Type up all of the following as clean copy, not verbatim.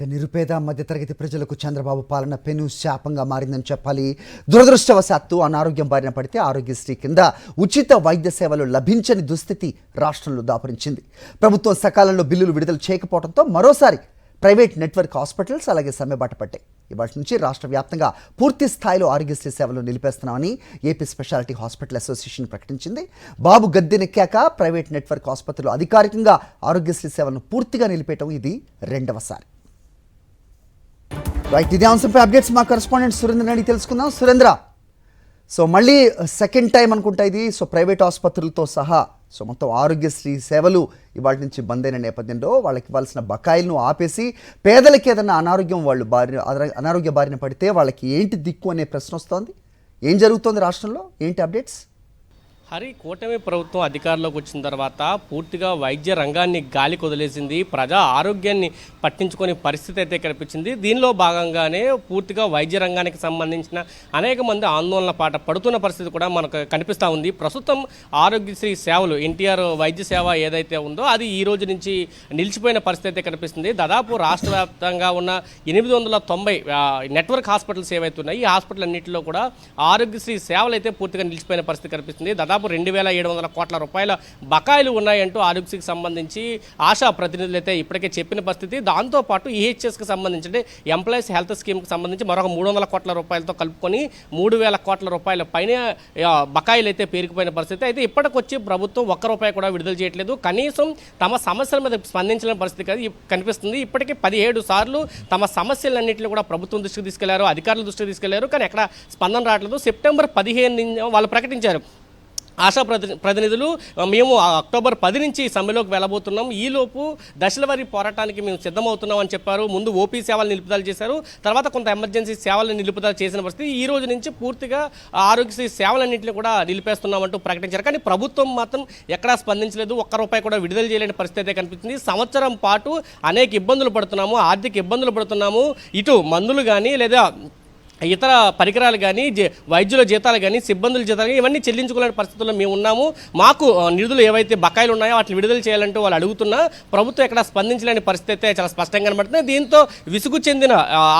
నిరుపేద మధ్యతరగతి ప్రజలకు చంద్రబాబు పాలన పెను శాపంగా మారిందని చెప్పాలి. దురదృష్టవశాత్తు అనారోగ్యం బారిన పడితే ఆరోగ్యశ్రీ కింద ఉచిత వైద్య సేవలు లభించని దుస్థితి రాష్ట్రంలో దాపురించింది. ప్రభుత్వం సకాలంలో బిల్లులు విడుదల చేయకపోవడంతో మరోసారి ప్రైవేట్ నెట్వర్క్ హాస్పిటల్స్ అలాగే సమ్మెబాట పట్టాయి. ఇవాటి నుంచి రాష్ట్ర వ్యాప్తంగా పూర్తి స్థాయిలో ఆరోగ్యశ్రీ సేవలు నిలిపేస్తున్నామని ఏపీ స్పెషాలిటీ హాస్పిటల్ అసోసియేషన్ ప్రకటించింది. బాబు గద్దెనెక్కాక ప్రైవేట్ నెట్వర్క్ ఆసుపత్రులు అధికారికంగా ఆరోగ్యశ్రీ సేవలను పూర్తిగా నిలిపేయడం ఇది రెండవసారి. రైట్, ఇదే అంశంపై అప్డేట్స్ మా కరెస్పాండెంట్ సురేంద్ర అడిగి తెలుసుకుందాం. సురేంద్ర, సో మళ్ళీ సెకండ్ టైం అనుకుంటా ఇది. సో ప్రైవేట్ ఆసుపత్రులతో సహా మొత్తం ఆరోగ్యశ్రీ సేవలు ఇవాటి నుంచి బంద్ అయిన నేపథ్యంలో వాళ్ళకి ఇవ్వాల్సిన బకాయిలను ఆపేసి పేదలకి ఏదైనా అనారోగ్య బారిన పడితే వాళ్ళకి ఏంటి దిక్కు అనే ప్రశ్న వస్తోంది. ఏం జరుగుతోంది రాష్ట్రంలో, ఏంటి అప్డేట్స్? హరి, కూటమి ప్రభుత్వం అధికారంలోకి వచ్చిన తర్వాత పూర్తిగా వైద్య రంగాన్ని గాలి కొదిలేసింది. ప్రజా ఆరోగ్యాన్ని పట్టించుకునే పరిస్థితి అయితే కనిపించింది. దీనిలో భాగంగానే పూర్తిగా వైద్య రంగానికి సంబంధించిన అనేక మంది ఆందోళన పాట పడుతున్న పరిస్థితి కూడా మనకు కనిపిస్తూ ఉంది. ప్రస్తుతం ఆరోగ్యశ్రీ సేవలు ఎన్టీఆర్ వైద్య సేవ ఏదైతే ఉందో అది ఈ రోజు నుంచి నిలిచిపోయిన పరిస్థితి అయితే కనిపిస్తుంది. దాదాపు రాష్ట్ర వ్యాప్తంగా ఉన్న 890 నెట్వర్క్ హాస్పిటల్స్ ఏవైతే ఉన్నాయి ఈ హాస్పిటల్ అన్నింటిలో కూడా ఆరోగ్యశ్రీ సేవలు అయితే పూర్తిగా నిలిచిపోయిన పరిస్థితి కనిపిస్తుంది. దాదాపు 2,700 కోట్ల రూపాయల బకాయిలు ఉన్నాయంటూ ఆరోగ్యశ్రీకి సంబంధించి ఆశా ప్రతినిధులు అయితే ఇప్పటికే చెప్పిన పరిస్థితి. దాంతోపాటు ఈహెచ్ఎస్కి సంబంధించి ఎంప్లాయీస్ హెల్త్ స్కీమ్కి సంబంధించి మరొక 300 కోట్ల రూపాయలతో కలుపుకొని 3,000 కోట్ల రూపాయల పైన బకాయిలు అయితే పేరుకుపోయిన పరిస్థితి. అయితే ఇప్పటికొచ్చి ప్రభుత్వం ఒక్క రూపాయి కూడా విడుదల చేయట్లేదు. కనీసం తమ సమస్యల మీద స్పందించలేని పరిస్థితి కనిపిస్తుంది. ఇప్పటికీ 17 సార్లు తమ సమస్యలన్నింటినీ కూడా ప్రభుత్వం దృష్టికి తీసుకెళ్లారు, అధికారుల దృష్టికి తీసుకెళ్లారు. కానీ ఎక్కడ స్పందన రావట్లేదు. సెప్టెంబర్ 15 వాళ్ళు ప్రకటించారు ఆశా ప్రతినిధులు, మేము అక్టోబర్ 10 నుంచి సమ్మెలోకి వెళ్ళబోతున్నాం, ఈలోపు దశలవారీ పోరాటానికి మేము సిద్ధమవుతున్నాం అని చెప్పారు. ముందు ఓపీ సేవలు నిలుపుదల చేశారు, తర్వాత కొంత ఎమర్జెన్సీ సేవలను నిలుపుదల చేసిన పరిస్థితి. ఈ రోజు నుంచి పూర్తిగా ఆరోగ్యశ్రీ సేవలన్నింటినీ కూడా నిలిపేస్తున్నామంటూ ప్రకటించారు. కానీ ప్రభుత్వం మాత్రం ఎక్కడా స్పందించలేదు, ఒక్క రూపాయి కూడా విడుదల చేయలేని పరిస్థితి అయితే కనిపిస్తుంది. సంవత్సరం పాటు అనేక ఇబ్బందులు పడుతున్నాము, ఆర్థిక ఇబ్బందులు పడుతున్నాము. ఇటు మందులు కానీ లేదా ఇతర పరికరాలు కానీ వైద్యుల జీతాలు కానీ సిబ్బందుల జీతాలు కానీ ఇవన్నీ చెల్లించుకోలేని పరిస్థితుల్లో మేము ఉన్నాము. మాకు నిధులు ఏవైతే బకాయిలు ఉన్నాయో వాటిని విడుదల చేయాలంటూ వాళ్ళు అడుగుతున్నా ప్రభుత్వం ఎక్కడ స్పందించలేని పరిస్థితి అయితే చాలా స్పష్టంగా కనబడుతుంది. దీంతో విసుగు చెందిన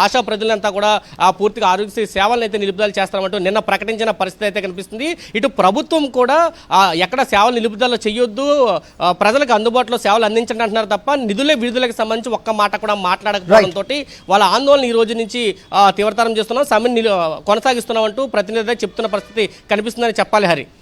ఆశా ప్రజలంతా కూడా పూర్తిగా ఆరోగ్యశ్రీ సేవలను అయితే నిలుపుదల చేస్తామంటూ నిన్న ప్రకటించిన పరిస్థితి అయితే కనిపిస్తుంది. ఇటు ప్రభుత్వం కూడా ఎక్కడ సేవలు నిలుపుదల చేయొద్దు, ప్రజలకు అందుబాటులో సేవలు అందించండి అంటున్నారు తప్ప నిధుల విడుదలకు సంబంధించి ఒక్క మాట కూడా మాట్లాడకపోవడంతో వాళ్ళ ఆందోళన ఈ రోజు నుంచి తీవ్రతరం చేస్తున్నాం, సమ్మెను కొనసాగిస్తున్నామంటూ ప్రతినిధి చెప్తున్న పరిస్థితి కనిపిస్తుందని చెప్పాలి. హరి.